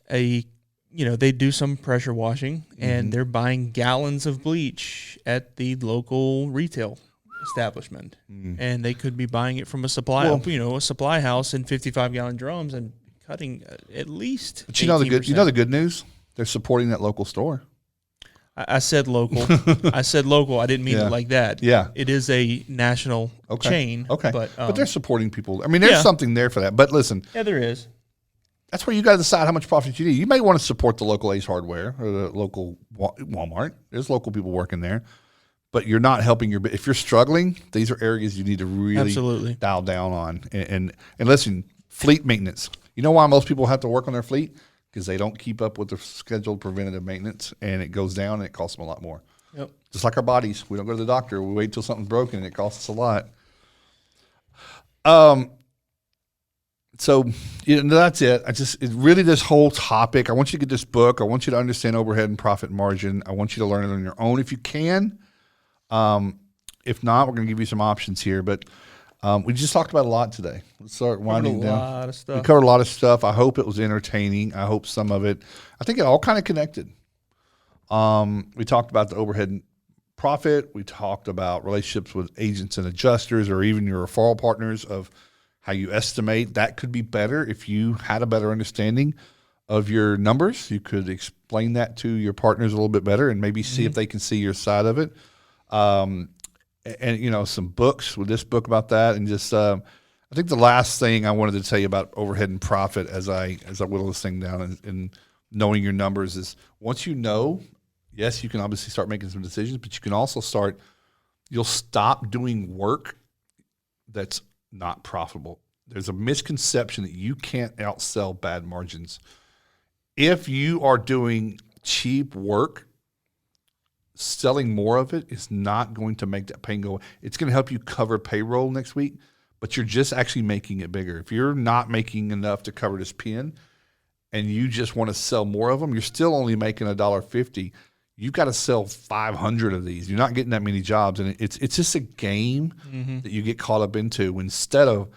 they do some pressure washing, and they're buying gallons of bleach at the local retail establishment, and they could be buying it from a supply house in 55-gallon drums and cutting at least. But 18%. The good news, they're supporting that local store. I said local. I said local. I didn't mean it like that. Yeah, it is a national chain. Okay, but they're supporting people. I mean, there's something there for that. But listen, there is. That's where you got to decide how much profit you need. You may want to support the local Ace Hardware or the local Walmart. There's local people working there, but you're not helping if you're struggling, these are areas you need to really dial down on. And listen, fleet maintenance. You know why most people have to work on their fleet? Because they don't keep up with the scheduled preventative maintenance, and it goes down and it costs them a lot more. Yep. Just like our bodies. We don't go to the doctor. We wait till something's broken and it costs us a lot. So that's it. It's really this whole topic. I want you to get this book. I want you to understand overhead and profit margin. I want you to learn it on your own if you can. If not, we're going to give you some options here. But We just talked about a lot today. Let's start winding down. A lot of stuff. We covered a lot of stuff. I hope it was entertaining. I hope some of it. I think it all kind of connected. We talked about the overhead and profit. We talked about relationships with agents and adjusters, or even your referral partners, of how you estimate. That could be better if you had a better understanding of your numbers. You could explain that to your partners a little bit better, and maybe see if they can see your side of it. And some books, with this book about that, and just I think the last thing I wanted to tell you about overhead and profit as I whittle this thing down, and knowing your numbers, is once you know, yes, you can obviously start making some decisions, but you can also you'll stop doing work that's not profitable. There's a misconception that you can't outsell bad margins. If you are doing cheap work, selling more of it is not going to make that pain go away. It's going to help you cover payroll next week, but you're just actually making it bigger. If you're not making enough to cover this PIN and you just want to sell more of them, you're still only making $1.50. You've got to sell 500 of these. You're not getting that many jobs, and it's just a game that you get caught up into. Instead of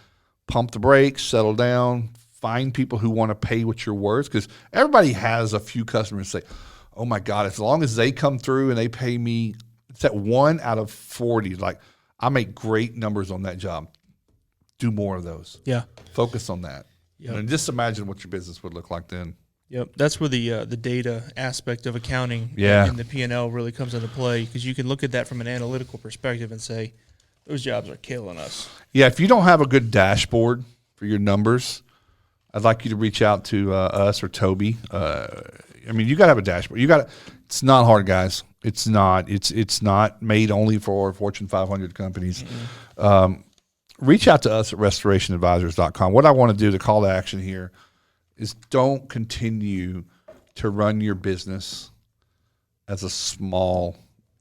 pump the brakes, settle down, find people who want to pay what you're worth, because everybody has a few customers say, oh my God, as long as they come through and they pay me, it's that 1 out of 40. Like, I make great numbers on that job. Do more of those. Yeah. Focus on that. Yep. And just imagine what your business would look like then. Yep. That's where the data aspect of accounting and the P&L really comes into play, because you can look at that from an analytical perspective and say, those jobs are killing us. Yeah. If you don't have a good dashboard for your numbers, I'd like you to reach out to us or Toby. You got to have a dashboard. It's not hard, guys. It's not. It's not made only for Fortune 500 companies. Reach out to us at restorationadvisors.com. What I want to do, the call to action here, is don't continue to run your business as a small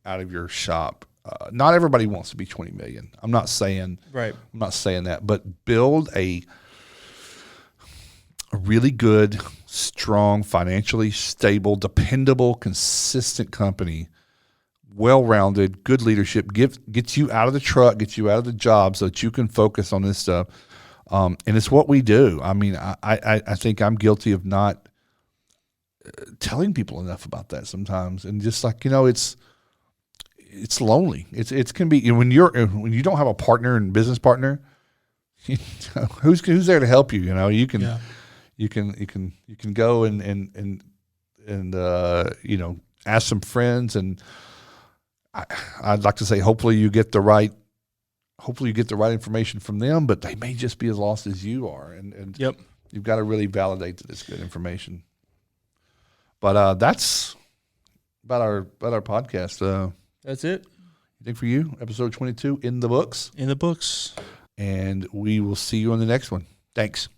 out of your shop. Not everybody wants to be 20 million. I'm not saying that, but build a really good, strong, financially stable, dependable, consistent company, well-rounded, good leadership, gets you out of the truck, gets you out of the job so that you can focus on this stuff. And it's what we do. I think I'm guilty of not telling people enough about that sometimes. And just like, it's lonely. It can be, when you don't have a partner and business partner, who's there to help you? You can. You can go and ask some friends, and I'd like to say hopefully you get the right information from them, but they may just be as lost as you are, and you've got to really validate that it's good information. But that's about our podcast. That's it. I think for you, episode 22 in the books. In the books. And we will see you on the next one. Thanks.